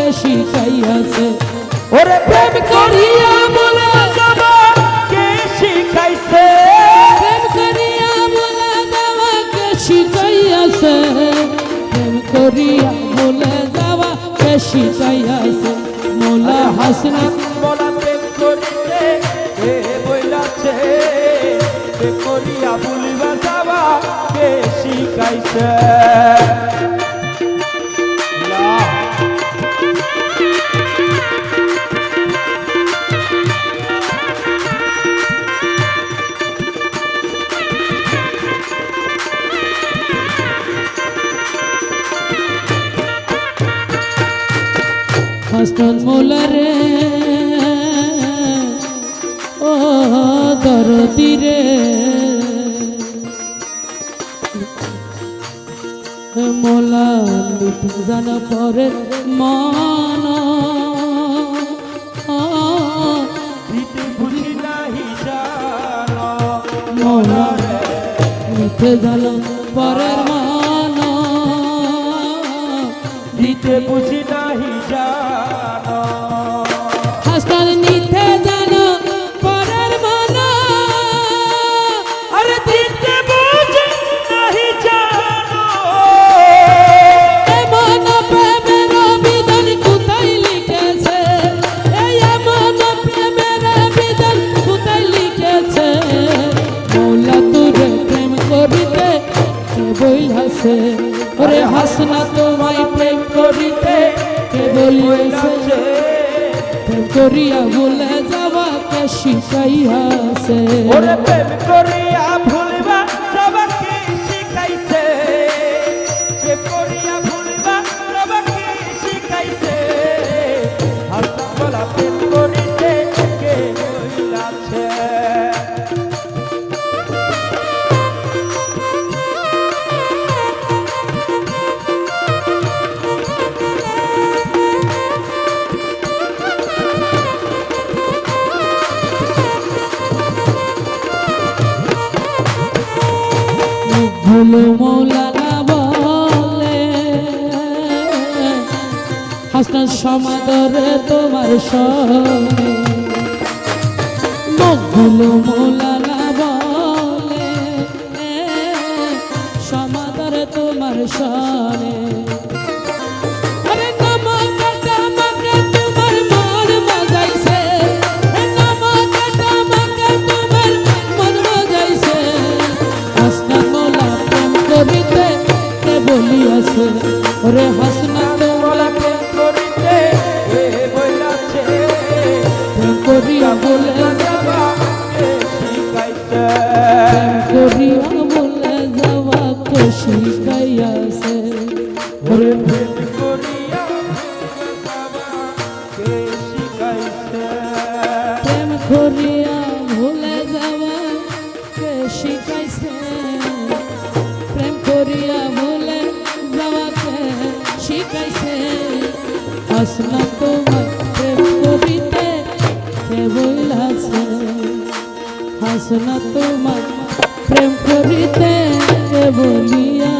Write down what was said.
কে শিখাইয়াছে ওরে প্রেম করিয়া বলে যাবা কে শিখাইছে প্রেম করিয়া বলে যাওয়া কে শিখাইয়াছে প্রেম করিয়া বলে যাওয়া কে শিখাইয়াছে মোলা হাসনাত মোলা প্রেম করিতে কে বইলাছে প্রেম করিয়া বলিবা যাবা কে শিখাইছে হাসনাত মোলারে ও দরদি রে মোলা মিটে জানা পরে মান দিতে বুঝি নাহি জানো মোলা মিটে জানা পরের মান দিতে বুঝি নাহি জানো হাসনাত নিতে জানো পরের মান আরে দিতে বুঝি নাহি জানো এমন প্রেমের বিধান কোথায় লিখেছে এই এমন প্রেমের বিধান কোথায় লিখেছে মৌলা তোরে প্রেম করিতে কে বইলাছে ওরে হাসনাত তোমায় প্রেম করিতে কে বইলাছে প্রেম করিয়া ভুলে যাওয়া কে শিখাইয়াছে ওরে প্রেম করিয়া ভুলিবা যাবা কে শিখাইছে প্রেম করিয়া ভুলিবা যাবা কে শিখাইছে হাসনাত মোলা প্রেম করিতে কে বইলাছে ভুলো মৌলানা বলে হাসনাত সমাদরে তোমার সনে ভুলো মৌলানা বলে সমাদরে তোমার সনে আরে নামাকে টামাকে তোমার মন বাজাইছে নামাকে টামাকে তোমার মন বাজাইছে হাসনাত মোলা প্রেম করিতে কে বলিয়াছে ওরে হাসনাত মোলা প্রেম করিতে কে বইলাছে প্রেম করিয়া বলে যাবা কে শিখাইছে প্রেম করিয়া বলে যাওয়া কে শিখাইয়াছে ওরে প্রেম করিয়া যাবা কে শিখাইছে প্রেম করিয়া ভুলে যাওয়া কে শিখাইছে প্রেম করিয়া ভুলে যাওয়া কে শিখাইছে হাসনাত তোমায় প্রেম করিতে কে বইলাছে হাসনাত তোমায় প্রেম করিতে কে বলিয়াছে